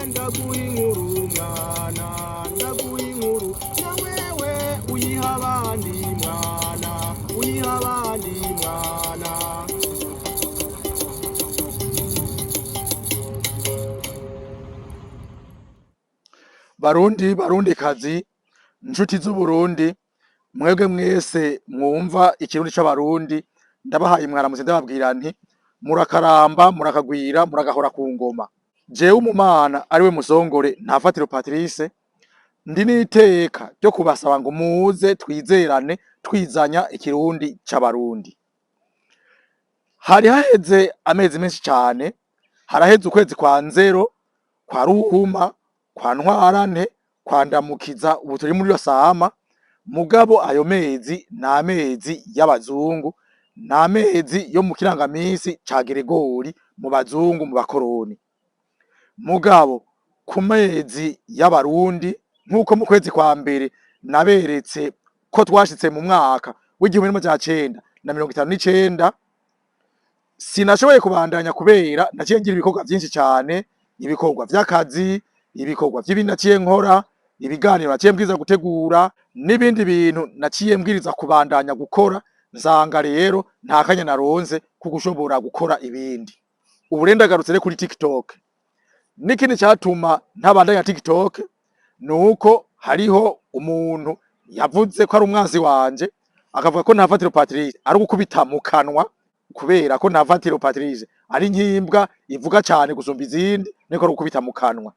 ndaguha inkuru mwana, ndaguha inkuru na wewe uyiha abandi mwana, uyiha abandi mwana. Barundi kazi, nshuti z'Uburundi, mwebwe mwese mwumva ikirundi c'abarundi, ndabahaye mwaramutse ndababwira nti murakaramba, murakagwira, muragahora ku ngoma. Jewe Umwana ariwe musongore ntafatiro Patrice, ndi n'iteka ryo kubasaba ngo muze twizerane twizanya ikirundi c'abarundi. Hari haheze amezi menshi cane, haraheze ukwezi kwa Nzéro, kwa Ruhuma, kwa Ntwarante, kwa Ndamukiza, ubu turi muri Rusama. Mugabo ayo mezi n'amezi y'abazungu, n'amezi yo mu kirangamisi ca Gregori mu bazungu mu bakoroni. Mugabo ku mezi y'abarundi, nk'uko mu kwezi kwa mbere naberetse ko twashitse mu mwaka w'1959, sinashoboye kubandanya kubera naciye ngira ibikorwa vyinshi cane, ibikorwa vy'akazi, ibikorwa vy'ibindi naciye nkora, ibiganiro naciye mbwiriza gutegura, n'ibindi bintu naciye mbwiriza kubandanya gukora. Nsanga rero nta kanya naronse ko gushobora gukora ibindi. Ubu rero ndagarutse kuri TikTok. N'ikindi cyatuma ntabandanya TikTok nuko hariho umuntu yavuze ko ari umwanzi wanje, akavuga ko ntafatiro Patrice ari gukubita mu kanwa, kubera ko ntafatiro Patrice ari nkimbwa ivuga cyane gusumba izindi, niko ari gukubita mu kanwa.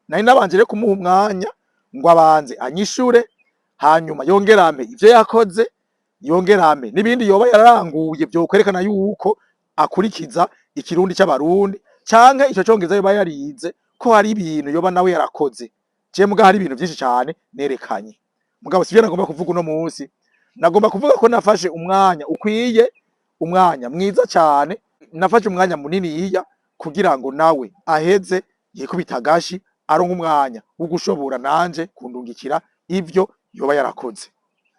Nari nabanje rero kumuha umwanya ngo abanze anyishure, hanyuma yongerame ivyo yakoze, yongerame n'ibindi yoba yararanguye byo kwerekana yuko akurikiza ikirundi c'abarundi, canke ico congereza yoba yarize ko hari ibintu yoba nawe yarakoze. Je muga hari ibintu vyinshi cane nerekanye. Mugabo sivyo nagomba kuvuga uno munsi. Nagomba kuvuga ko nafashe umwanya ukwiye, umwanya mwiza cane, nafashe umwanya munini yiya kugira ngo nawe aheze yikubita agashi, aronka umwanya wo gushobora nanje kundungikira ivyo yoba yarakoze.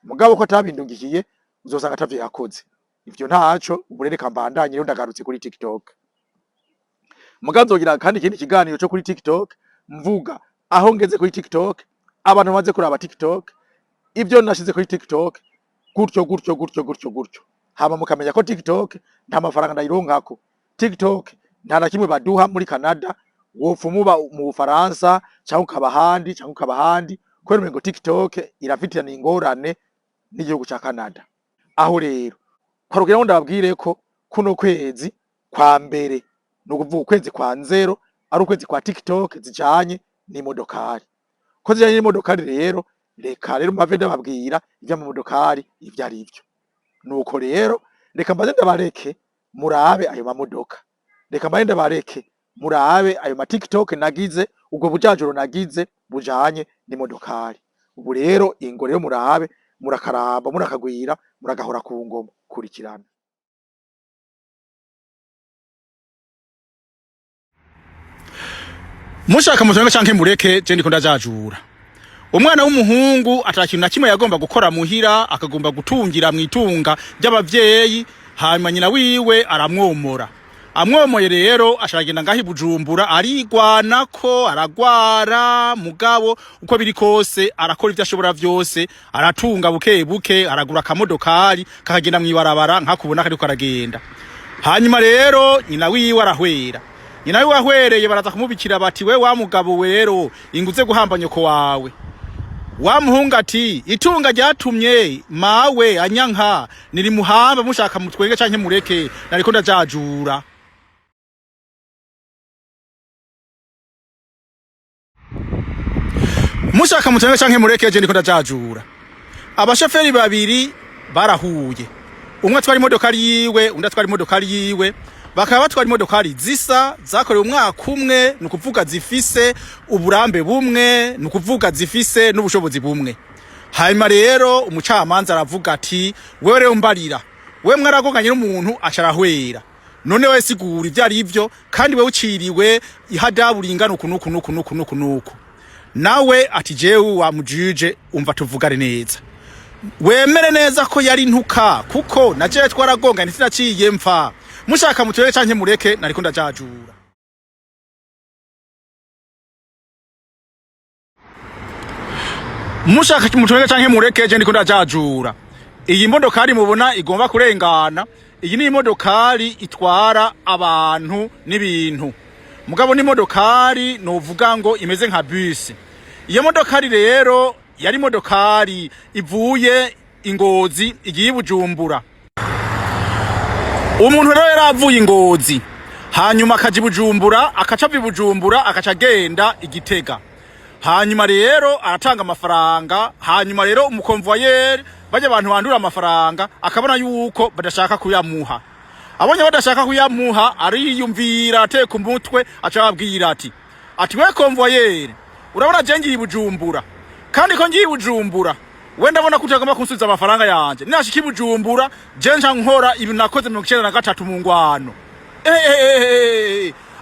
Mugabo ko atabindungikiye uzosanga atavyo yakoze. Ivyo ntaco, ubu rero kambandanye rero ndagarutse kuri TikTok. Mugabo nzogira kandi ikindi kiganiro cyo kuri TikTok, mvuga aho ngeze kuri TikTok, abantu baze kuraba TikTok, ivyo nashize kuri TikTok, gutyo. Hama mukamenya ko TikTok nta mafaranga ndayironkako. TikTok nta na kimwe baduha muri Canada, wopfumuba mu Bufaransa cyangwa ukabahandi cyangwa ukabahandi, kwera ngo TikTok irafitana ingorane n'igihugu ca Canada. Aho rero kwarugira ngo ndababwire ko kuno kwezi kwa mbere, no kuvuga ukwezi kwa Nzéro, ari ukwezi kwa TikTok zijanye n'imodokari. Ko zijanye n'imodokari rero, reka rero mpave ndababwira ivya mu modokari ivyo ari byo. Nuko rero reka mbaze ndabareke murabe ayo mamodoka, reka mbaze ndabareke murabe ayo ma TikTok nagize, ubwo bujajuro nagize bujanye n'imodokari. Ubu rero ingo rero murabe, murakaramba, murakagwira, muragahora ku ngoma. Kurikirana. Mushaka muzanga canke mureke, je ndiko ndajajura. Umwana w'umuhungu atakintu na kimwe yagomba gukora muhira, akagomba gutungira mwitunga ry'abavyeyi, hanyuma nyina wiwe aramwomora. Amwomoye rero ashagenda ngaho Bujumbura, arigwanako, aragwara. Mugabo uko biri kose arakora ivyo ashobora vyose, aratunga buke buke, aragura kamodokari kakagenda mw'ibarabara nkakubona kariko aragenda. Hanyuma rero nyina wiwe arahwera. Nyina wiwe ahwereye baraza kumubikira bati, we wa mugabo wero inguze guhamba nyoko wawe. Wa muhungu ati, itunga ryatumye mawe anyanka niri muhamba, mushaka mutwenge canke mureke, nariko ndajajura. Mushaka mutwenge canke mureke, je ndiko ndajajura. Abashoferi babiri barahuye, umwe atwara imodoka yiwe, undi atwara imodoka yiwe. Bakaba batwara imodokari zisa, zakorewe umwaka umwe, nukuvuga zifise uburambe bumwe, nukuvuga zifise n'ubushobozi bumwe. Hanyuma rero umucamanza aravuga ati, wewe rero mbarira, we mwaragonganye n'umuntu acarahwera, none we sigura ivyo ari ivyo, kandi we uciriwe ihadabu ringana nuku. Nawe ati, jewe wa mujije umva tuvugane neza, wemere neza ko yari ntuka, kuko naje twaragonganye sinaciye mpfa. Mushaka mutwenge canke mureke, nariko ndajajura. mushaka mutwenge canke mureke je ndiko ndajajura. Iyi modokari mubona igomba kurengana, iyi ni modokari itwara abantu n'ibintu. Mugabo ni modokari novuga ngo imeze nka bus. Iyo modokari rero yari modokari ivuye Ngozi igiye Bujumbura. Umuntu rero yaravuye Ngozi, hanyuma akaja Bujumbura, akaca Bujumbura, akaca agenda Igitega. Hanyuma rero aratanga amafaranga, hanyuma rero umukonvoyeri baje abantu bandura amafaranga akabona yuko badashaka kuyamuha. Abonye badashaka kuyamuha ariyumvira ateka umutwe acababwira ati we konvoyeri urabona je ngiye Bujumbura kandi ko ngiye Bujumbura wenda bona kutagomba kunsubiza amafaranga yanje nashiki Bujumbura je nca nkora ibintu nakoze 1993 mu ngwano.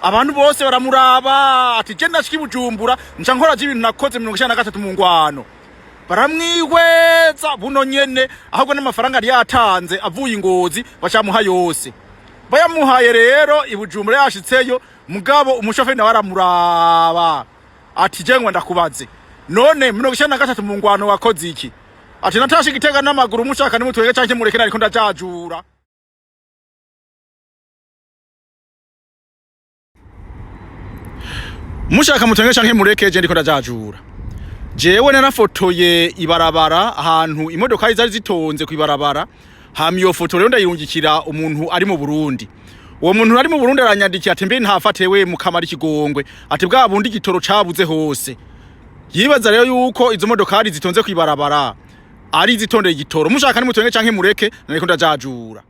Abantu bose baramuraba ati je nashiki Bujumbura nca nkora ibintu nakoze 1993 mu ngwano. Baramwihweza buno nyene ahubwo n'amafaranga yari yatanze avuye Ngozi bacamuha yose. Bayamuhaye rero Ibujumbura yashitseyo mugabo umushoferi nawe aramuraba ati je ngo ndakubaze none 1993 mu ngwano wakoze iki? Ati natashe Igitega n'amaguru mushaka nimutwege canke mureke nariko ndajajura. Mushaka mutwenge canke mureke je ndiko ndajajura. Jewe narafotoye ibarabara ahantu imodoka zari zitonze kwibarabara, hama iyo foto rero ndayirungikira umuntu ari mu Burundi. Uwo muntu ari mu Burundi aranyandikiye ati mbe ntafatewe mu kamara ikigongwe ati bwa bundi gitoro cabuze hose. Yibaza rero yuko izo modokari zitonze kwibarabara ari zitondeye igitoro. Mushaka nimutwenge canke mureke nariko ndajajura.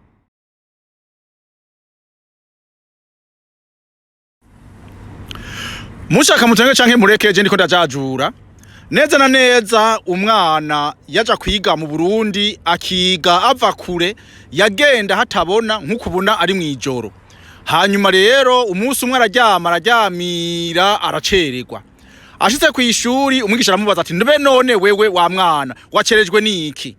Mushaka mutwenge canke mureke je ndiko ndajajura. Neza na neza umwana yaja kwiga mu Burundi akiga ava kure yagenda hatabona nk'ukubona ari mwijoro. Hanyuma rero umunsi umwe araryamira aracererwa. Ashitse ku ishuri umwigisha aramubaza ati nbe none wewe wa mwana wacerejwe niki?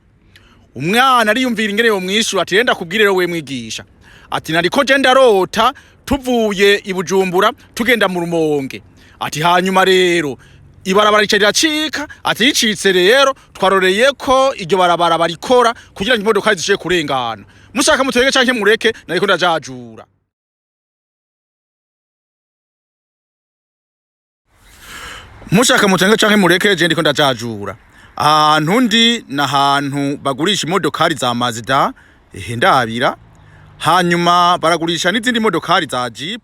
Umwana ariyumvira ingene yo mwishuri ati renda kubwire rero we mwigisha. Ati nariko je ndarota tuvuye Ibujumbura tugenda mu Rumonge. Ati hanyuma rero ibarabara riracika ati yicitse rero twaroreye ko iryo barabara barikora kugira ngo imodoka zishiye kurengana. Mushaka mutwenge canke mureke nariko ndajajura. Mushaka mutwenge canke mureke je ndiko ndajajura. Ahantu ndi na hantu bagurisha imodokari za Mazda ndabira, hanyuma baragurisha n'izindi modokari za Jeep.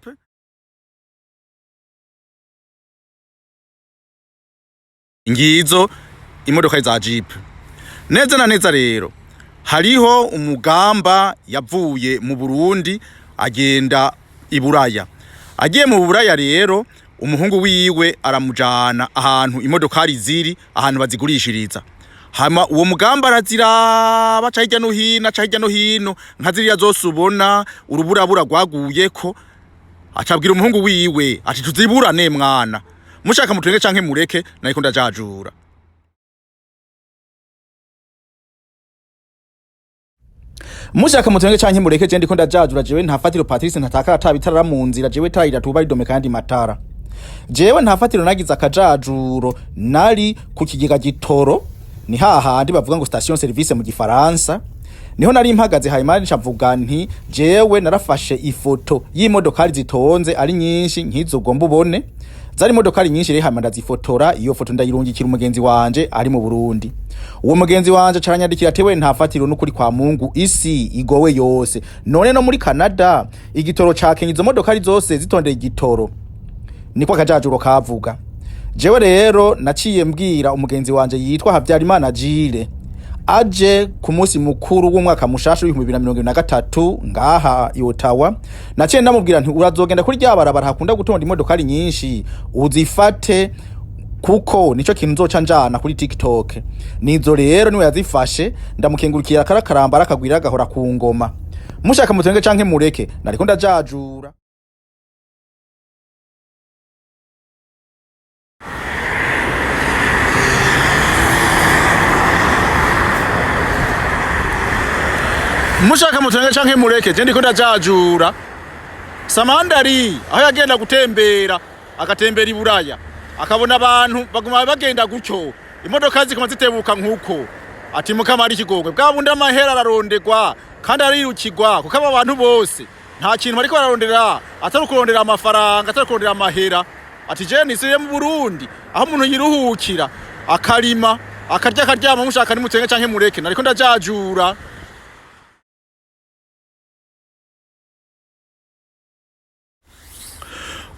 Ngizo imodoka za Jeep. Neza na neza rero hariho umugamba yavuye mu Burundi agenda Iburaya. Agiye mu Buraya rero umuhungu wiwe aramujana ahantu imodokari ziri ahantu bazigurishiriza. Hama uwo mugamba araziraba cahijya no hino nka ziriya zose ubona uruburabura rwaguyeko. Acabwira umuhungu wiwe ati tuziburane mwana. Mushaka mutwenge canke mureke nariko ndajajura. Mushaka mutwenge canke mureke je ndiko ndajajura jewe ntafatiro Patrice ntataka atabitara mu nzira jewe tayira tuba ridome kandi matara. Jewe ntafatiro nagize akajajuro nari ku kigega gitoro ni hahandi bavuga ngo station service mu gifaransa. Niho nari impagaze hayimari nshavuga nti jewe narafashe ifoto y'imodokari zitonze ari nyinshi nkizo ugomba ubone. Zari modokari nyinshi rero hama ndazifotora, iyo foto ndayirungikira umugenzi wanje ari mu Burundi. Uwo mugenzi wanje caranyandikira tewe ntafatiro n'ukuri kwa Mungu isi igowe yose. None no muri Canada igitoro ca Kenya izo modokari zose zitondeye igitoro. Niko Akajajuro kavuga. Jewe rero naciye mbwira umugenzi wanje yitwa Habyarimana Agire aje ku munsi mukuru w'umwaka mushasha w'2023 ngaha Yotawa. Naciye ndamubwira nti urazogenda kuri rya barabara hakunda gutonda imodokari nyinshi uzifate kuko nico kintu nzoca njana kuri TikTok. Nizo rero niwe yazifashe ndamukengurukira karakaramba arakagwira gahora ku ngoma. Mushaka mutwenge canke mureke nariko ndajajura. Mushaka mutwenge canke mureke je ndiko ndajajura. Samandari aho yagenda gutembera agatembera Iburaya akabona abantu baguma bagenda gucyo imodoka zikoma zitebuka nkuko ati mukama ari ikigongwe bwa bundi amahera ararondegwa kandi arirukirwa kuko aba bantu bose nta kintu bariko bararondera atari kurondera amafaranga atari kurondera amahera ati je nisiye mu Burundi aho umuntu yiruhukira akarima akarya akaryama mushaka nimutenge canke mureke nariko ndajajura.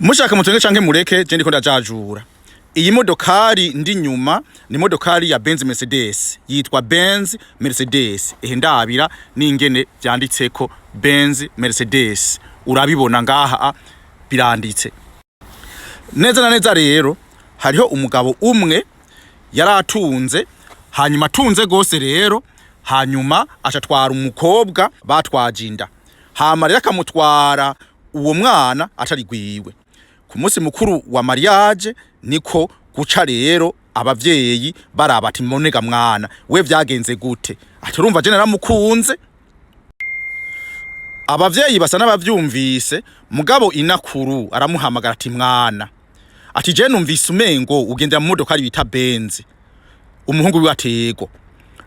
Mushaka mutenge canke mureke je ndiko ndajajura. Iyi modokari ndi nyuma ni modokari ya Benz Mercedes yitwa Benz Mercedes ndabira n'ingene byanditseko Benz Mercedes urabibona ngaha biranditse neza na neza. Rero hariho umugabo umwe yaratunze hanyuma atunze gose rero hanyuma acatwara umukobwa batwajinda hama rero akamutwara uwo mwana atari gwiwe ku munsi mukuru wa mariage niko guca rero abavyeyi baraba ati monega mwana we vyagenze gute ati urumva je naramukunze. Abavyeyi basa n'abavyumvise mugabo inakuru aramuhamagara ati mwana ati je numvise umengo ugendera mu modoka bita Benz umuhungu wiwe atego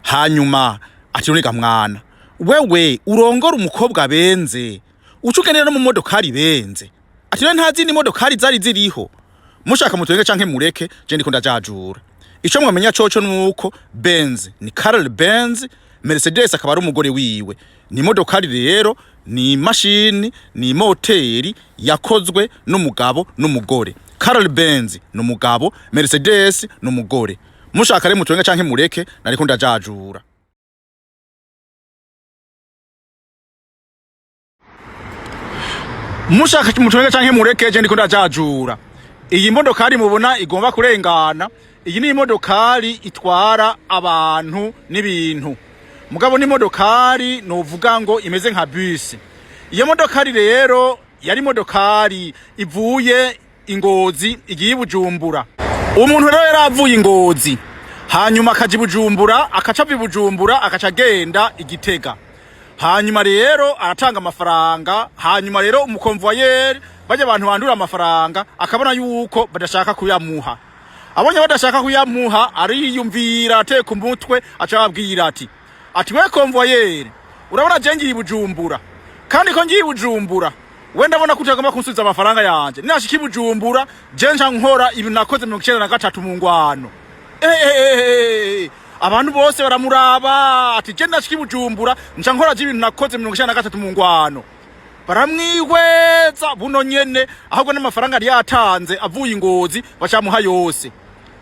hanyuma ati urega mwana wewe urongora umukobwa benze ucugendera no mu modoka benze ati rero ntazi ni modoka zari ziriho mushaka mutwenge canke mureke je ndiko ndajajura. Ico mwamenya coco nuko Benz ni Carl Benz, Mercedes akaba ari umugore wiwe. Ni modoka rero ni machine ni moteri yakozwe n'umugabo n'umugore. Carl Benz no mugabo, Mercedes no mugore. Mushaka rero mutwenge canke mureke nariko ndajajura. Mushaka mutwenge canke mureke je ndiko ndajajura. Iyi modokari mubona igomba kurengana, iyi ni modokari itwara abantu n'ibintu. Mugabo ni modokari novuga ngo imeze nka bus. Iyo modokari rero yari modokari ivuye Ngozi igiye Bujumbura. Umuntu rero yaravuye Ngozi hanyuma akaja Bujumbura akaca Bujumbura akaca agenda Igitega. Hanyuma rero aratanga amafaranga hanyuma rero umukonvoyeri baje abantu bandura amafaranga akabona yuko badashaka kuyamuha. Abonye badashaka kuyamuha ariyumvira ateka umutwe acababwira ati we konvoyeri urabona je ngiye Bujumbura kandi ko ngiye Bujumbura we ndabona kutagomba kunsubiza amafaranga yanje nashiki Bujumbura je nca nkora ibintu nakoze 1993 mu ngwano. Abantu bose baramuraba ati je nashiki Bujumbura nca nkora ibintu nakoze 1993 mu ngwano. Baramwihweza buno nyene ahubwo n'amafaranga ari yatanze avuye Ngozi bacamuha yose.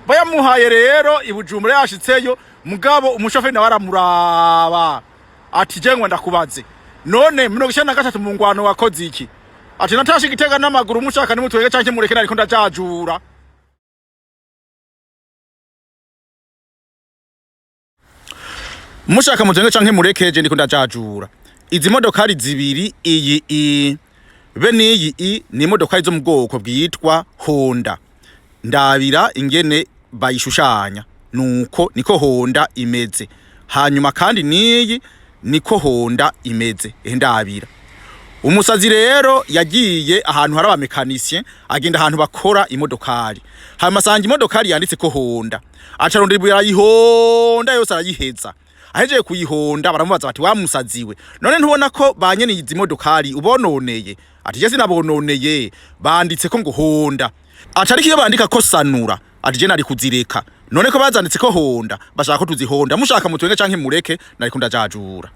Bayamuhaye rero Ibujumbura yashitseyo mugabo umushoferi nawe aramuraba ati je ngwa ndakubaze none 1993 mu ngwano wakoze iki ati natashe Igitega n'amaguru mushaka nimutwege canke mureke nariko ndajajura. Mushaka mutwege canke mureke je ndiko ndajajura. Izi modokari zibiri iyi bene iyi ni modokari zo mu bwoko bwitwa Honda. Ndabira ingene bayishushanya nuko niko Honda imeze. Hanyuma kandi niyi niko Honda imeze ndabira. Umusazi rero yagiye ahantu hari abamekanisien agenda ahantu bakora imodokari. Hanyuma sanga imodokari yanditse ko Honda. Acarondera Honda yose arayiheza. Aheje kuyihonda baramubaza bati wamusaziwe none ntubona ko banyene izi modokari ubononeye ati je sinabononeye banditse ko ngo Honda atari kiyo bandika ko sanura ati je nari kuzireka none ko bazanditse ko Honda bashaka ko tuzihonda mushaka mutwenge canke mureke nariko ndajajura.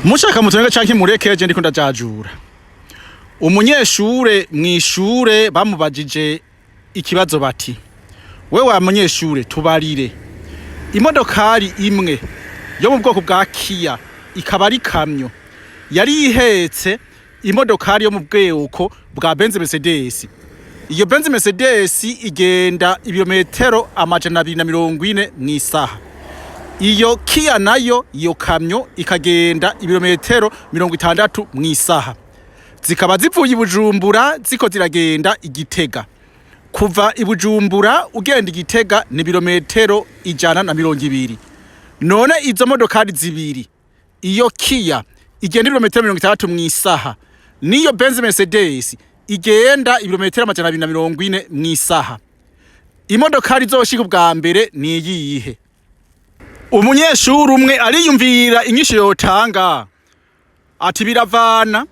Mushaka mutwenge canke mureke je ndiko ndajajura. Umunyeshure mwishure bamubajije ikibazo bati wewe munyeshure tubarire imodokari imwe yo mu bwoko bwa Kia ikaba ari kamyo yari ihetse imodokari yo mu bwoko bwa Benz Mercedes. Iyo Benz Mercedes igenda ibirometero 240 mw'isaha. Iyo Kia nayo iyo kamyo ikagenda ibirometero 60 mw'isaha. Zikaba zivuye Bujumbura ziko ziragenda Igitega. Kuva Ibujumbura ugenda Igitega ni birometero 120. None izo modokari zibiri iyo Kia igenda ibirometero 60 mw'isaha niyo Benz Mercedes igenda ibirometero 240 mw'isaha. Imodokari izoshika ubwa mbere ni iyihe? Umunyeshuri umwe ariyumvira inyishu yotanga ati biravana.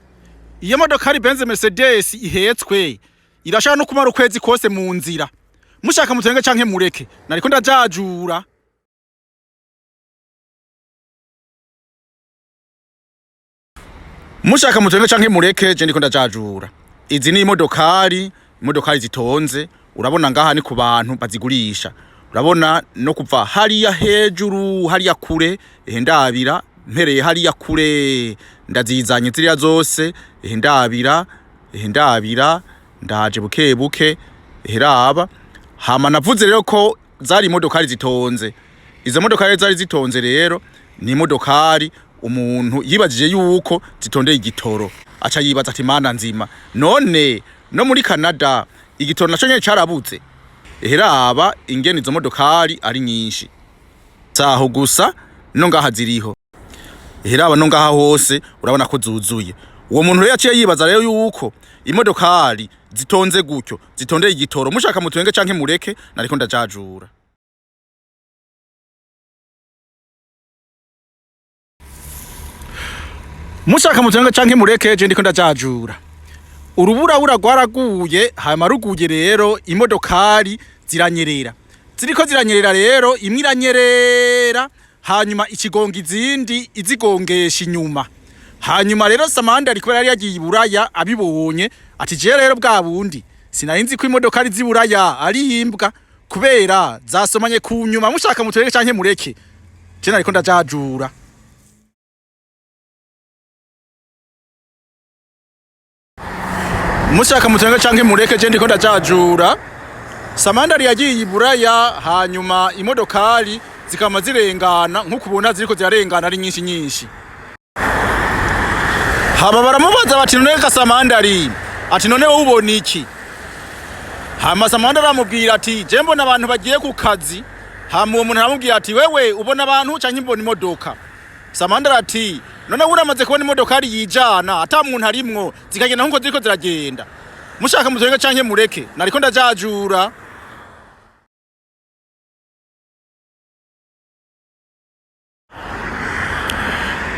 Iyo modokari Benz Mercedes ihetswe irashaka no kumara ukwezi kose mu nzira. Mushaka mutenge canke mureke, nariko ndajajura. Mushaka mutenge canke mureke, je ndiko ndajajura. Izi ni imodokari zitonze. Urabona ngaha ni ku bantu bazigurisha. Urabona no kuva hariya hejuru, hariya kure, ndabira mpereye hariya kure ndazizanye ziriya zose, ndabira ndaje buke buke heraba. Hama navuze rero ko zari imodokari zitonze. Izo modokari zari zitonze rero ni imodokari umuntu yibajije yuko zitondeye igitoro. Aca yibaza ati mana nzima, none no muri Canada igitoro naco nyene carabuze. Heraba ingene izo modokari ari nyinshi. Saho gusa no ngaha ziriho. Heraba no ngaha hose urabona ko zuzuye. Uwo muntu rero yaciye yibaza rero yuko imodokari zitonze gutyo, zitondeye igitoro. Mushaka mutwenge canke mureke, nariko ndajajura. Mushaka mutwenge canke mureke, je ndiko ndajajura. Urubura rwaraguye, hama ruguye rero imodokari ziranyerera. Ziriko ziranyerera rero, imwe iranyerera hanyuma ikigonga izindi izigongesha inyuma. Hanyuma rero Samanda ariko yari yagiye iburaya abibonye ati je rero bwa bundi sinarinzi ko imodokari ziburaya ari imbwa kubera zasomanye ku nyuma. Mushaka mutwenge canke mureke, je nariko ndajajura. Mushaka mutwenge canke mureke, je ndiko ndajajura. Samanda yagiye iburaya hanyuma imodokari zikama zirengana nk'ukubona ziriko zirarengana ari nyinshi. Hama baramubaza bati none Samanda ati none wowe ubona iki? Hama Samanda aramubwira ati je mbona abantu bagiye ku kazi. Hama uwo muntu aramubwira ati wewe ubona abantu canke mbona imodoka? Samanda ati none uramaze kubona imodokari yijana ata muntu arimwo zikagenda nkuko ziriko ziragenda. Mushaka mutwenge canke mureke, nariko ndajajura.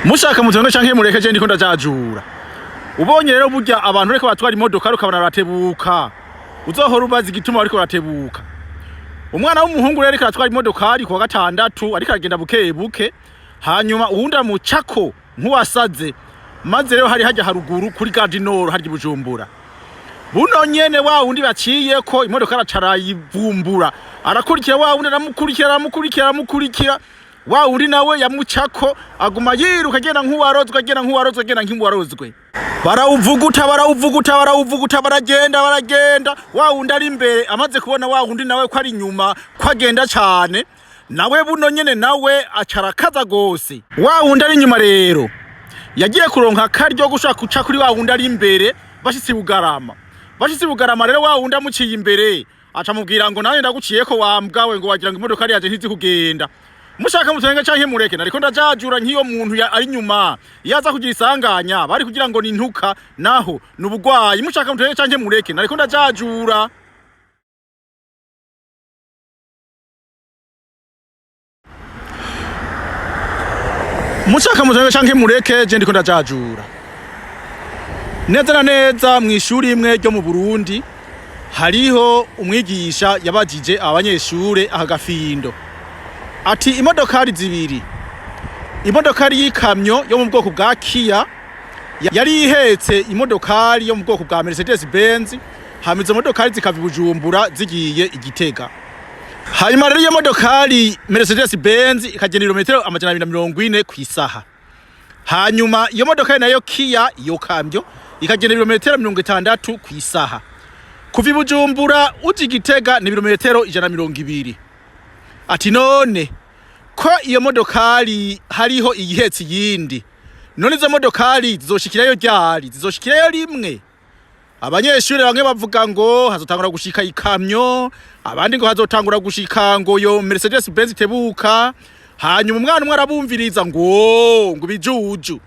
Mushaka mutwenge canke mureke, je ndiko ndajajura. Ubonye rero burya abantu reko batwara imodokari ukabona baratebuka, uzohora ubaza igituma bariko baratebuka. Umwana w'umuhungu rero ariko atwara imodokari ku wa gatandatu ariko agenda buke buke, hanyuma uhunda mu cako nkuwasaze. Maze rero hari hajya haruguru kuri Gardinoro harya Bujumbura. Buno nyene wa undi baciye ko imodokari acarayivumbura. Arakurikira wa undi aramukurikira. Wa undi nawe yamucako aguma yiruka agenda nk'uwarozwe. Barawuvuguta baragenda. Wa undi ari imbere amaze kubona wa undi nawe ko ari inyuma ko agenda cyane. Nawe buno nyene nawe acarakaza gose. Wa undi ari inyuma rero yagiye kuronka karyo gushaka kuca kuri wa undi ari imbere bashitsi bugarama rero wa undi amuciye imbere aca mubwira ngo nawe ndaguciye ko wambwawe ngo wagira ngo imodokari yaje ntizi kugenda. Mushaka mutwenge canke mureke, nariko ndajajura nk'iyo muntu ari nyuma yaza kugira isanganya bari kugira ngo ni ntuka naho nubugwayi. Mushaka mutwenge canke mureke, nariko ndajajura. Mushaka mutwenge canke mureke, je ndiko ndajajura. Neza na neza mw'ishuri imwe ryo mu Burundi hariho umwigisha yabajije abanyeshure akagafindo ati imodokari zibiri, imodokari y'ikamyo yo mu bwoko bwa Kia yari ihetse imodokari yo mu bwoko bwa Mercedes Benz, hama izo modokari zikava i Bujumbura zigiye Igitega. Hanyuma rero iyo modokari Mercedes Benz ikagenda ibirometero 240 kw'isaha. Hanyuma iyo modokari nayo Kia iyo kamyo ikagenda ibirometero 60 kw'isaha. Kuva i Bujumbura uti Igitega ni ibirometero 120. Ati none ko iyo modokari hariho igihetse yindi, none izo modokari zizoshikirayo ryari? Zizoshikirayo rimwe? Abanyeshure bamwe bavuga ngo hazotangura gushika ikamyo, abandi ngo hazotangura gushika ngo yo Mercedes Benz tebuka. Hanyuma umwana umwe arabumviriza ngo bijuju.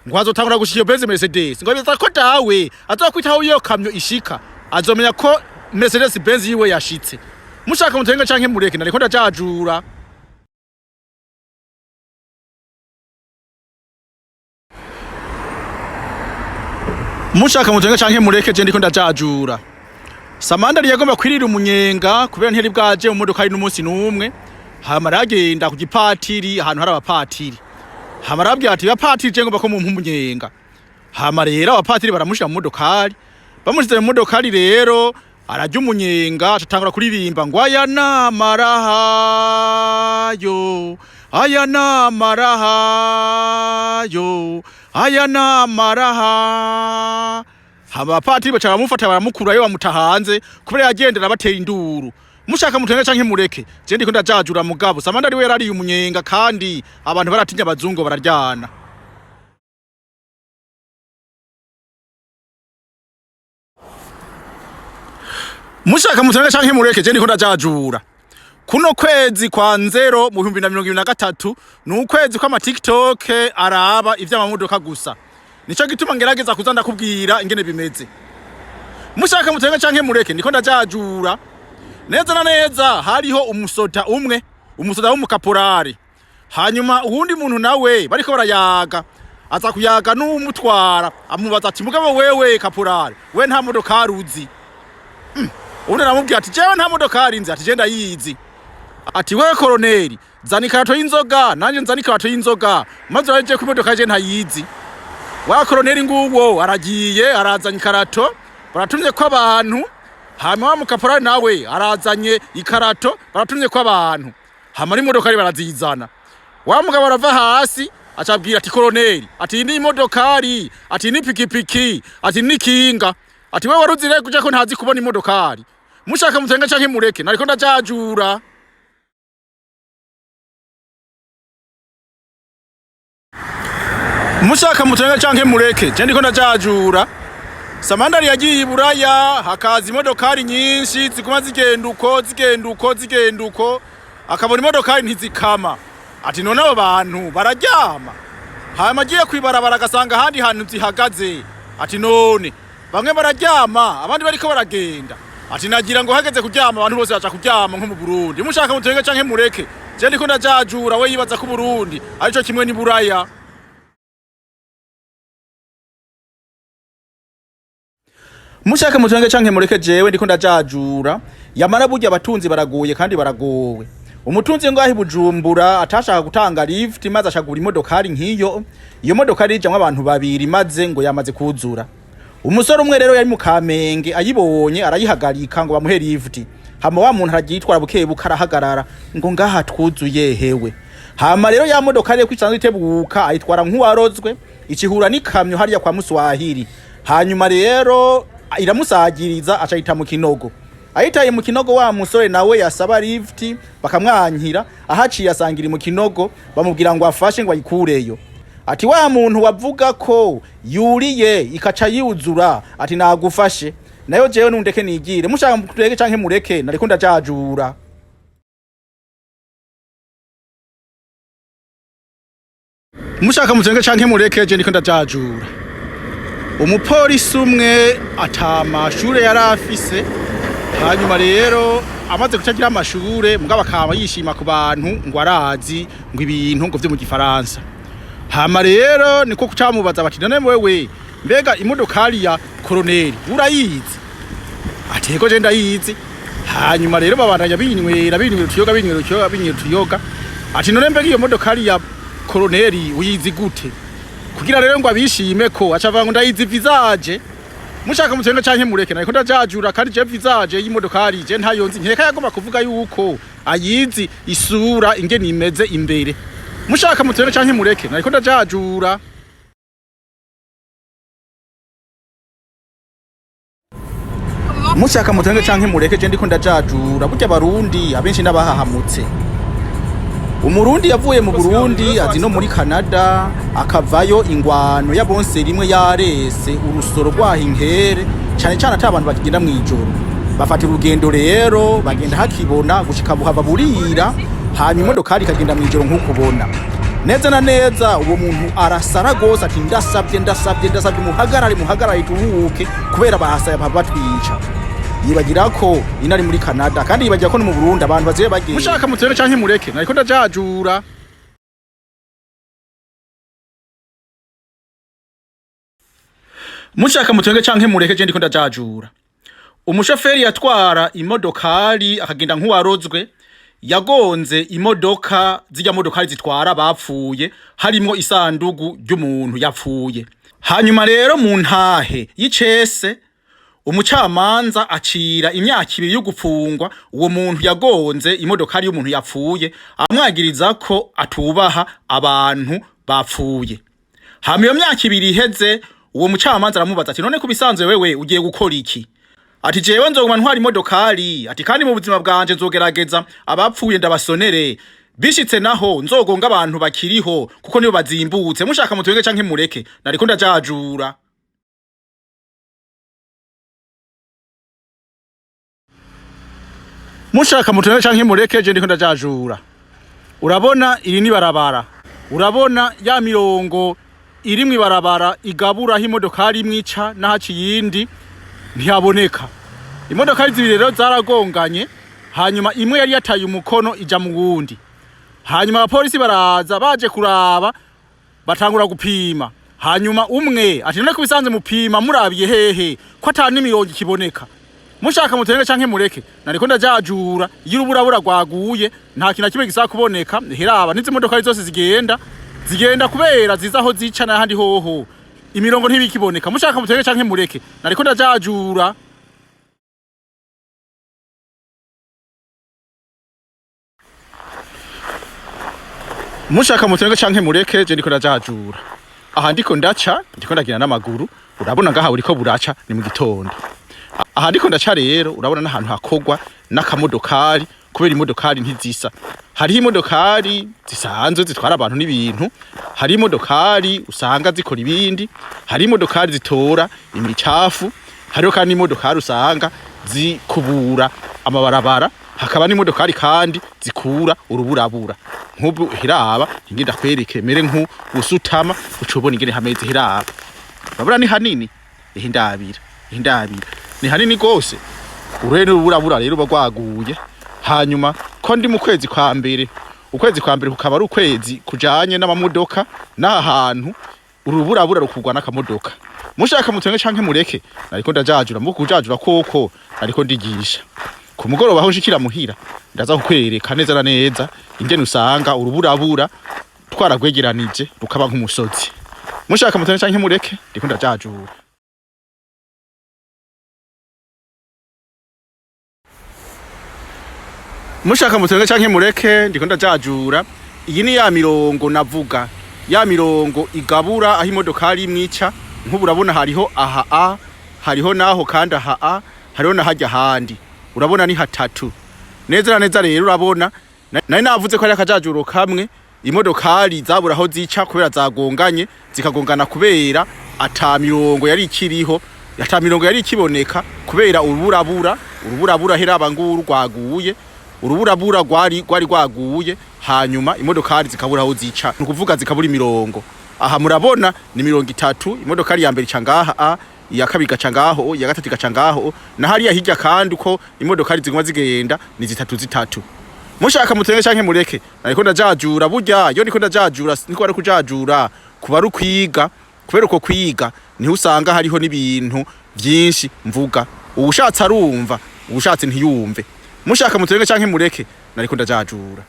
ngo azotangura gushika iyo Benz Mercedes ngo biza ko dawe azokwitaho iyo kamyo ishika azomenya ko Mercedes Benz yiwe yashitse mushaka mutenge canke mureke nariko ndajajura mushaka mutenge canke mureke je ndiko ndajajura Samandari yagomba kwirira umunyenga kubera ntiyari bwaje mu modoka ari n'umunsi n'umwe hama aragenda ku gipatiri ahantu hari abapatiri hama arabwira ati bapatiri je ngomba ko mu umunyenga hama rero abapatiri baramushira mu modokari bamushize mu modokari rero arajya umunyenga atangura kuririmba ngo aya namarahayo aya namarahayo aya namaraha abapatiri baca baramufata baramukurayo bamuta hanze kubera yagendera batera induru mushaka mutenge canke mureke je ndiko ndajajura mugabo Samandari we yarari umunyenga kandi abantu baratinya abazungu bararyana mushaka mutenge canke mureke je ndiko ndajajura kuno kwezi kwa Nzéro mu 2023 n'ukwezi kwa TikTok araba ivy'amamodoka gusa nico gituma ngerageza kuza ndakubwira ingene bimeze mushaka mutenge canke mureke ndiko ndajajura neza na neza hariho umusoda umwe umusoda w'umukaporari hanyuma uwundi muntu nawe bariko barayaga aza kuyaga n'umutwara amubaza ati mugabo wewe kaporari we nta modoka ruzi undi aramubwira ati jewe nta modoka nzi ati je ndayizi ati wewe koroneri zani karato y'inzoga nanje nzani karato y'inzoga maze waje ku modoka je ntayizi wa koroneri nguwo aragiye arazanye ikarato baratumye ko abantu hama wa mukaporari nawe arazanye ikarato baratumye ko abantu hama imodoka ari barazizana wa mugabo arava hasi acabwira ati koroneri ati ni imodokari ati ni pikipiki ati ni kinga ati wewe waruzire kuja ko ntazi kubona imodokari mushaka mutenge canke mureke nariko ndajajura mushaka mutenge canke mureke je ndiko ndajajura Samandari yagiye iburaya hakaza imodokari nyinshi ziguma zigenduko akabona imodokari ntizikama ati none abo bantu bararyama hama agiye kw'ibarabara agasanga ahandi hantu zihagaze ati none bamwe bararyama abandi bariko baragenda ati nagira ngo hageze kuryama abantu bose baca kuryama nko mu Burundi mushaka mutenge canke mureke je ndiko ndajajura we yibaza ko Burundi arico kimwe ni buraya mushaka mutenge canke mureke jewe ndiko ndajajura yamara burya abatunzi baragoye kandi baragowe umutunzi ngo ahi Bujumbura atashaka gutanga lift maze ashagura imodokari nkiyo iyo modokari ijamwe abantu babiri maze ngo yamaze kuzura umusore umwe rero yari mu Kamenge ayibonye arayihagarika ngo bamuhe lift hama wa muntu aragitwara bukebuka arahagarara ngo ngaha twuzuye hewe hama rero ya modokari yo kwicanzwe itebuka ayitwara nk'uwarozwe ikihura n'ikamyo hariya kwa Muswahili hanyuma rero iramusagiriza acayita mu kinogo ayitaye mu kinogo wa musore nawe yasaba lift bakamwankira ahaciye asangira mu kinogo bamubwira ngo afashe ngo ayikureyo ati wa muntu wavuga ko yuriye ikaca yuzura ati nagufashe nayo jewe nundeke nigire mushaka mutenge canke mureke nariko ndajajura mushaka mutenge canke mureke je ndiko ndajajura umupolisi umwe atamashure yarafise hanyuma rero amaze kucagira amashure mugabo akaba yishima ku bantu ngo arazi ngo ibintu ngo vyo mu gifaransa hama rero niko kucamubaza bati none wewe mbega imodokari ya koroneri urayizi ati yego je ndayizi hanyuma rero babandanya binywera tuyoga ati none mbega iyo modokari ya koroneri uyizi gute kugira rero ngo abishime ko acava ngo ndayizi visage mushaka mutenge canke mureke nariko ndajajura kandi je visage y'imodokari je ntayonzi nkeka yagomba kuvuga yuko ayizi isura ingene imeze imbere mushaka mutenge canke mureke nariko ndajajura mushaka mutenge canke mureke je ndiko ndajajura burya Barundi abenshi n'abahahamutse Umurundi yavuye mu Burundi azi no muri Canada akavayo ingwano ya bonse rimwe yarese urusoro rwahinkere cyane cyane atabantu bagenda mwijoro bafata urugendo rero bagenda hakibona gushika buhava burira hanyuma imodokari kagenda mwijoro nk'ukubona neza na neza uwo muntu arasara gose ati ndasabye muhagarare turuhuke kubera bahasaya batwica. Yibagira ko inari muri Canada kandi yibagira ko no mu Burundi abantu baziye bagiye. Mushaka mutwenge canke mureke nariko ndajajura. Mushaka mutwenge canke mureke je ndiko ndajajura. Umushoferi yatwara imodokari akagenda nk'uwarozwe yagonze imodoka zijya modokari zitwara bapfuye harimo isandugu ry'umuntu yapfuye. Hanyuma rero mu ntahe y'icese umucamanza acira imyaka 2 yo gupfungwa uwo muntu yagonze imodokari y'umuntu yapfuye amwagiriza ko atubaha abantu bapfuye. Hama iyo myaka 2 iheze uwo mucamanza aramubaza ati none kubisanzwe wewe ugiye gukora iki? Ati jewe nzoguma ntwara imodokari ati kandi mu buzima bwanje nzogerageza abapfuye ndabasonere bishitse naho nzogonga abantu bakiriho kuko nibo bazimbutse. Mushaka mutwenge canke mureke nariko ndajajura. Mushaka mutwenge canke mureke je ndiko ndajajura. Urabona iri ni barabara, urabona ya mirongo iri mw'ibarabara igabura imodokari imwica nahaci yindi ntiyaboneka. Imodokari zibiri rero zaragonganye hanyuma imwe yari yataye umukono ija mu wundi. Hanyuma abapolisi baraza baje kuraba batangura gupima. Hanyuma umwe ati none kubisanze mupima murabiye hehe ko atani mirongo ikiboneka. Mushaka mutwenge canke mureke nariko ndajajura yiruburabura rwaguye nta kintu kimwe gisaba kuboneka heraba nizi modokari zose zigenda kubera zizaho zica na handi hoho imirongo ntibikiboneka. Mushaka mutwenge canke mureke nariko ndajajura. Mushaka mutwenge canke mureke je ndiko ndajajura. Aha ndiko ndaca ndiko ndagina n'amaguru urabona ngaha uriko buraca ni mu gitondo. Aha ndiko ndaca rero urabona n'ahantu hakogwa n'akamodokari kubera imodokari ntizisa. Hari imodokari zisanzwe zitwara abantu n'ibintu, hari imodokari usanga zikora ibindi, hari imodokari zitora imicafu, hariho kandi imodokari usanga zikubura amabarabara, hakaba n'imodokari kandi zikura uruburabura. Nk'ubu hiraba ingenda kwereke mere nk'usutama ucubona ingene hameze hiraba. Urabona ni hanini ihindabira ni hanini gose. Urene uruburabura rero bagwaguye. Hanyuma ko ndi mu kwezi kwa mbere, ukwezi kwa mbere kukaba ari ukwezi kujanye n'amamodoka n'ahantu uruburabura rukugwa n'akamodoka. Mushaka mutwenge canke mureke nariko ndajajura mu kujajura koko nariko ndigisha. Ku mugoroba aho nshikira muhira ndaza kukwereka neza na neza ingene usanga uruburabura twaragwegeranije rukaba nk'umusozi. Mushaka mutwenge canke mureke ndiko ndajajura. Mushaka mutwenge canke mureke ndiko ndajajura. Iyi ni ya mirongo navuga, ya mirongo igabura aho imodokari imwica. Nk'ubu urabona hariho aha hariho naho kandi aha hariho na hajya handi. Urabona ni hatatu. Neza na neza rero urabona nari navuze ko ari akajajuro kamwe imodokari zabura aho zica kubera zagonganye zikagongana kubera ata mirongo yari ikiriho, ata mirongo yari ikiboneka kubera uruburabura heraba nguru rwaguye. Uruburabura rwari rwaguye hanyuma imodokari zikabura aho zica. Nukuvuga zikabura imirongo. Aha murabona ni 30 imodokari ya mbere cangaha iya kabiri gaca ngaho iya gatatu gaca ngaho na hariya hirya kandi uko imodokari ziguma zigenda ni zitatu. Mushaka mutwenge canke mureke nariko ndajajura burya yo ndiko ndajajura niko ari kujajura kuba ari kwiga kubera uko kwiga ni usanga hariho n'ibintu byinshi mvuga ubushatse arumva ubushatse ntiyumve. Mushaka mutwenge canke mureke nariko ndajajura.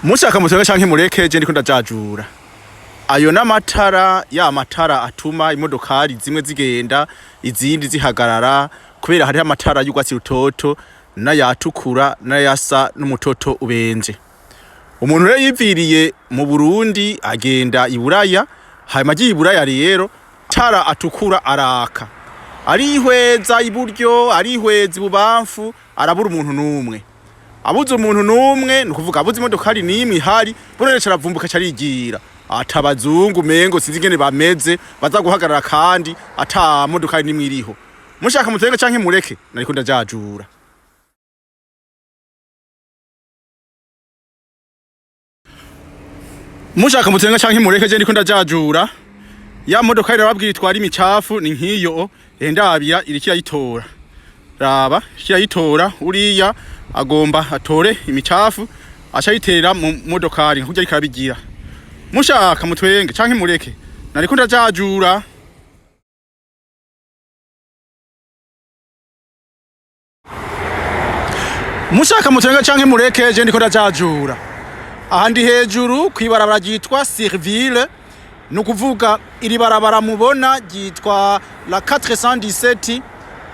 Mushaka mutwenge canke mureke je ndiko ndajajura. Ayo n'amatara ya matara atuma imodokari zimwe zigenda izindi zihagarara kubera hari amatara y'ugwatsi rutoto n'ayatukura n'ayasa n'umutoto ubenje. Umuntu rero yiviriye mu Burundi agenda iburaya hamagiye iburaya rero tara atukura araka. Arihweza iburyo arihweza ibubamfu arabura umuntu numwe. Abuze umuntu numwe nukuvuga abuze imodokari nimwe ihari burere caravumbuka carigira. Atabazungu mengo sinzi ngene bameze baza guhagarara kandi ata modokari nimwe iriho. Mushaka mutwenge canke mureke nariko ndajajura. Mushaka mutwenga canke mureke je ndiko ndajajura. Ya modoka irababwira itwara imicafu ni nkiyo ndabira irikira yitora. Raba kira yitora uriya agomba atore imicafu aca yiterera mu modokari nkujya rikabigira. Mushaka mutwenge canke mureke nariko ndajajura. Mushaka mutwenga canke mureke je ndiko ndajajura. Ahandi hejuru kw'ibarabara ryitwa Serville nukuvuga iri barabara mubona ryitwa la 417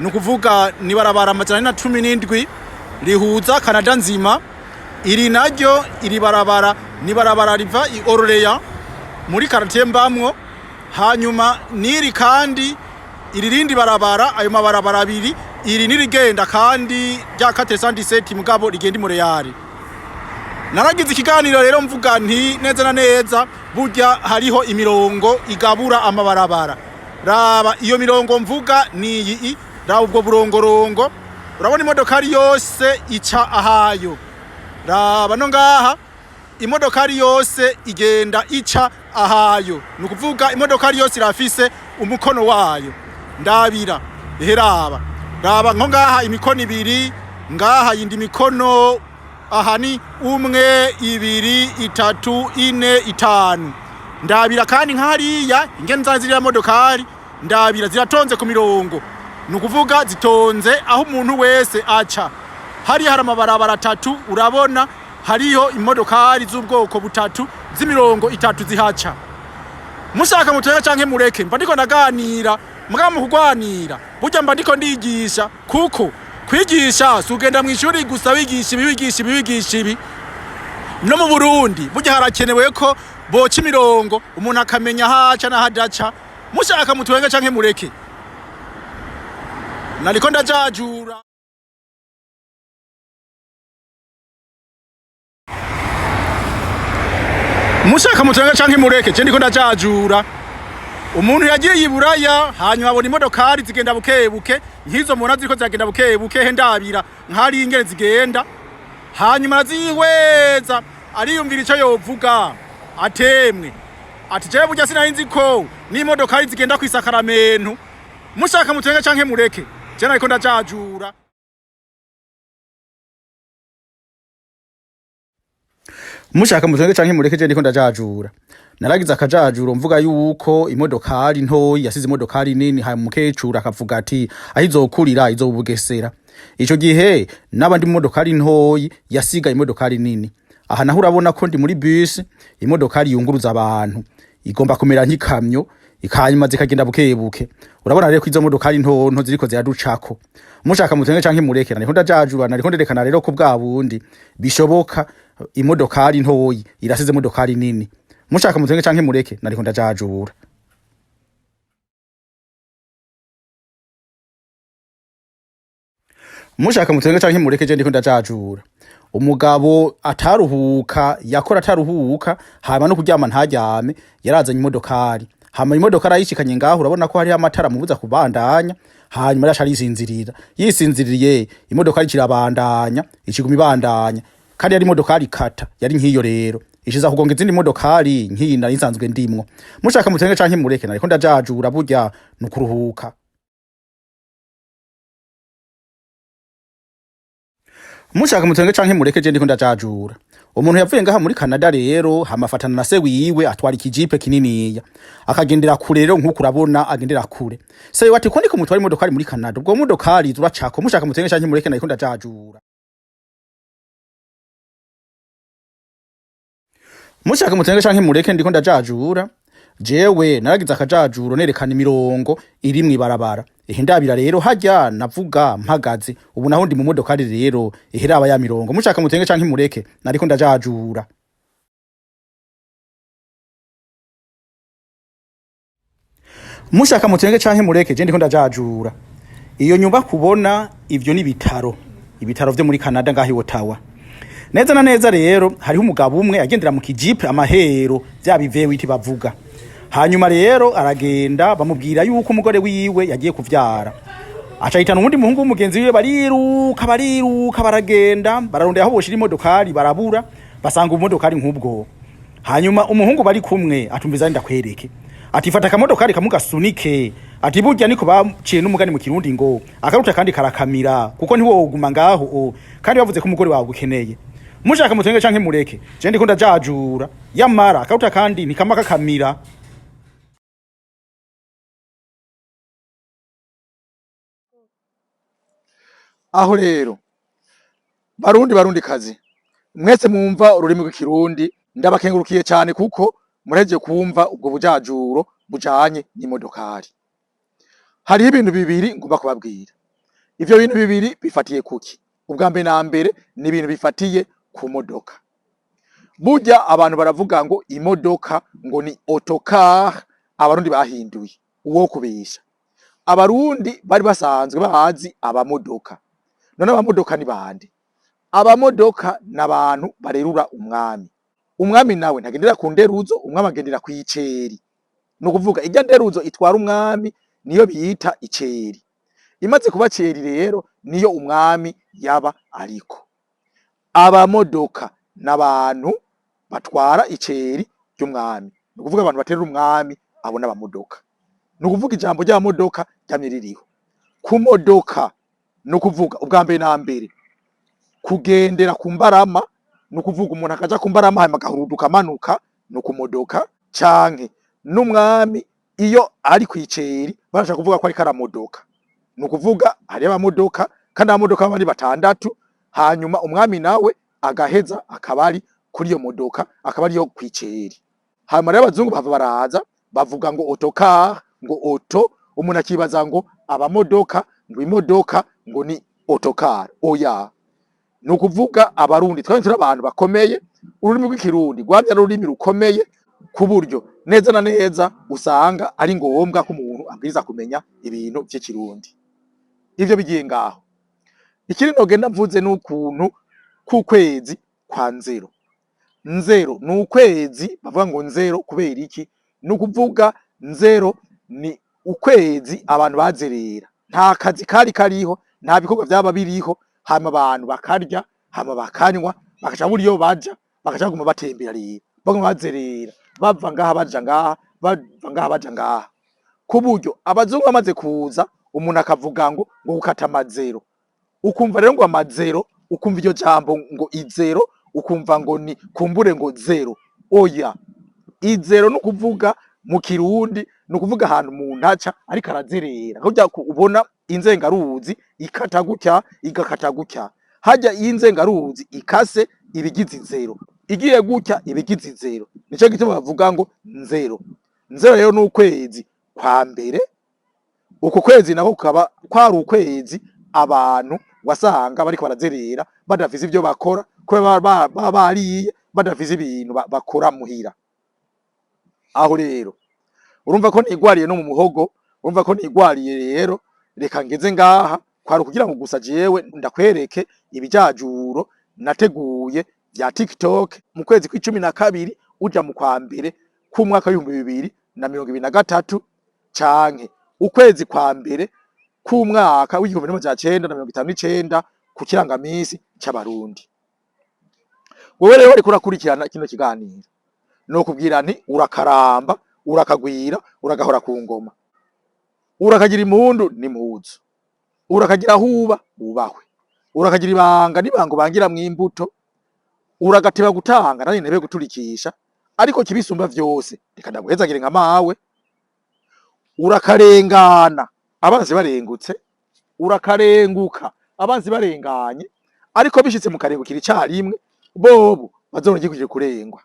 nukuvuga ni barabara majana 17 rihuza Canada nzima. Iri naryo iri barabara ni barabara riva i Rorera muri quartier mbamwo. Hanyuma niri kandi iri rindi barabara ayo mabarabara abiri iri nirigenda kandi rya 417 mugabo rigenda i Montreal. Naragize ikiganiro rero mvuga nti neza na neza burya hariho imirongo igabura amabarabara. Raba iyo mirongo mvuga ni iyi, raba ubwo burongorongo urabona imodokari yose ica ahayo. Raba no ngaha imodokari yose igenda ica ahayo, nukuvuga imodokari yose irafise umukono wayo. Ndabira raba raba nko ngaha imikono ibiri, ngaha yindi mikono aha ni umwe, ibiri, itatu, ine, itanu. Ndabira kandi nkariya ingene ziriya modokari ndabira ziratonze ku mirongo, nukuvuga zitonze aho umuntu wese aca. Hari amabarabara atatu urabona hariho imodokari z'ubwoko butatu z'imirongo itatu zihaca. Mushaka mutwenga canke mureke mba ndiko naganira muga mu kugwanira burya mba ndiko ndigisha, kuko kwigisha sugenda mw'ishuri gusa wigisha ibi. No mu Burundi burya harakenewe ko boca imirongo umuntu akamenya haca na hadaca. Mushaka mutwenga canke mureke nariko ndajajura. Mushaka mutwenga canke mureke je ndiko ndajajura. Umuntu yagiye yiburaya hanyuma abona imodokari zigenda bukebuke nkizo mubona ziriko ziragenda bukebuke ndabira nkari ingene zigenda, hanyuma azihweza ariyumvira ico yovuga atemwe ati je burya sinarinzi ko n'imodokari zigenda kwisakaramentu. Mushaka mutwenga canke mureke je nariko ndajajura. Mushaka mutwenga canke mureke je ndiko ndajajura. Naragize akajajuro mvuga yuko imodokari ntoyi yasize imodokari nini, hanyuma umukecuru akavuga ati ahizokurira izobugesera. Ico gihe nabandi imodokari ntoyi yasiga imodokari nini. Aha naho urabona ko ndi muri bus, imodokari yunguruza abantu igomba kumera nk'ikamyo ikanyuma zikagenda bukebuke. Urabona rero ko izo modokari ntonto ziriko ziraducako. Mushaka mutwenga canke mureke nariko ndajajura, nariko nderekana rero ko bwa bundi bishoboka imodokari ntoyi irasize imodokari nini. Mushaka mutwenga canke mureke nariko ndajajura. Mushaka mutwenga canke mureke je ndiko ndajajura. Umugabo ataruhuka yakora ataruhuka hama no kuryama ntaryame yarazanye imodokari. Hama imodokari ayishikanye ngaho urabona ko hari amatara mubuza kubandanya, hanyuma yaca arisinzirira. Yisinziriye imodokari kirabandanya ikiguma ibandanya, kandi yari imodokari kata yari nkiyo rero ishiza kugonga izindi modokari nkiyi nari nsanzwe ndimwo. Mushaka mutwenga canke mureke nariko ndajajura burya nukuruhuka. Mushaka mutwenga canke mureke je ndiko ndajajura. Umuntu yavuye ngaha muri Canada rero hamafatana na se wiwe atwara ikijipe kininiya akagendera kure rero nkuko urabona agendera kure. Se wati ko ndiko mutwara imodokari muri Canada ubwo modokari zuracako. Mushaka mutwenga canke mureke nariko ndajajura. Mushaka mutwenga canke mureke ndiko ndajajura. Jewe naragize akajajuro nerekana imirongo iri mw'ibarabara. Ndabira rero hajya navuga mpagaze, ubu naho ndi mu modokari rero raba ya mirongo. Mushaka mutwenga canke mureke nariko ndajajura. Mushaka mutwenga canke mureke je ndiko ndajajura. Iyo nyumba kubona ivyo ni ibitaro vyo muri Canada ngahi Ottawa. Neza na neza rero hariho umugabo umwe agendera mu kijipe amahero vyabivewe iti bavuga. Hanyuma rero aragenda bamubwira yuko umugore wiwe yagiye kuvyara. Aca hitana uwundi muhungu w'umugenzi wiwe bariruka baragenda bararondera aho boshira imodokari barabura, basanga umodokari nk'ubwo. hanyuma umuhungu bari kumwe atumviza ndakwereke ati fata akamodoka kari kamugasunike ati burya niko baciye n'umugani mu kirundi ngo akaruta kandi karakamira kuko ntiwoguma ngaho kandi bavuze ko umugore wawe ukeneye mushaka mutenge canke mureke je ndiko ndajajura yamara akaruta kandi ntikama kakamira. Aho rero barundi kazi mwese mwumva ururimi rw'ikirundi ndabakengurukiye cyane kuko mureje kumva ubwo bujajuro bujanye n'imodokari. Hari ibintu bibiri ngomba kubabwira. Ivyo bintu bibiri bifatiye kuki? Ubwa mbere na mbere ni ibintu bifatiye ku modoka. Burya abantu baravuga ngo imodoka ngo ni autocar, abarundi bahinduye uwo kubisha. Abarundi bari basanzwe bahazi abamodoka. None abamodoka ni bande? Abamodoka n'abantu barerura umwami. Umwami nawe ntagendera ku nderuzo, umwami agendera ku iceri. No kuvuga ijya nderuzo itwara umwami niyo biyita iceri. Imaze kuba ceri rero niyo umwami yaba ariko. Abamodoka n'abantu batwara iceri ry'umwami. No kuvuga abantu baterura umwami abo n'abamodoka. No kuvuga ijambo ry'abamodoka ryamye ririho. Ku modoka no kuvuga ubwa mbere na mbere kugendera ku mbarama, no kuvuga umuntu akaja ku mbarama hanyuma agahuruduka amanuka no ku modoka, canke n'umwami iyo ari kwiceri barashaka kuvuga ko ari karamodoka. No kuvuga hari abamodoka kandi abamodoka bari batandatu, hanyuma umwami nawe agaheza akabari kuri iyo modoka akabari yo kwiceri. Hanyuma rero abazungu bava baraza bavuga ngo autocar, ngo auto, umuntu akibaza ngo abamodoka, ngo imodoka ngo ni autocar. Oya, no kuvuga abarundi twari turi abantu bakomeye, ururimi rw'ikirundi rwamye ari ururimi rukomeye ku buryo neza na neza usanga ari ngombwa ko umuntu abwiza kumenya ibintu by'ikirundi. Ivyo bigiye ngaho. Ikindi nogenda mvuze n'ukuntu k'ukwezi kwa Nzéro. Nzéro ni ukwezi bavuga ngo Nzéro kubera iki? No kuvuga Nzéro ni ukwezi abantu bazerera. Nta kazi kari kariho, nta bikorwa byaba biriho, hama abantu bakarya, hama bakanywa, bakaca buriyo baja, bakaca guma batembera rero. Baguma bazerera, bava ngaha baja ngaha, bava ngaha baja ngaha. Ku buryo abazungu bamaze kuza, umuntu akavuga ngo gukata amazero. Ukumva rero ngo amazero, ukumva iryo jambo ngo izero, ukumva ngo ni kumbure ngo zero. Oya, izero no kuvuga mu kirundi, no kuvuga ahantu umuntu aca ariko arazerera. Kujya ubona inzengaruzi ikata gutya igakata gutya, hajya inzengaruzi ikase ibigize zero, igiye gutya ibigize zero. Nico gituma bavuga ngo Nzéro. Nzéro rero n'ukwezi kwa mbere. Uko kwezi nako kaba kwari ukwezi abantu wasanga bariko barazerera badafise ivyo bakora, ko bariye badafise ibintu bakora muhira. Aho rero urumva ko nigwariye no mu muhogo, urumva ko nigwariye rero reka ngeze ngaha kwari kugira ngo gusa jewe ndakwereke ibijajuro nateguye vya TikTok mu kwezi kwa12 uja mu kwa mbere ku mwaka w'2023 canke ukwezi kwa mbere ku mwaka w'1959 ku kirangamisi c'abarundi. Wewe rero uri kurakurikirana kino kiganiro no kubwira nti urakaramba, urakagwira, uragahora ku ngoma, urakagira impundu n'impuzu, urakagira huba ubahwe, urakagira ibanga nibango bangira mw'imbuto, uragateba gutanga nari ntebe guturikisha, ariko kibisumba vyose reka ndaguhezagire nka mawe. Urakarengana abanzi barengutse, urakarenguka abanzi barenganye, ariko bishitse mu karengukira icarimwe bobo bazorongikuje kurengwa.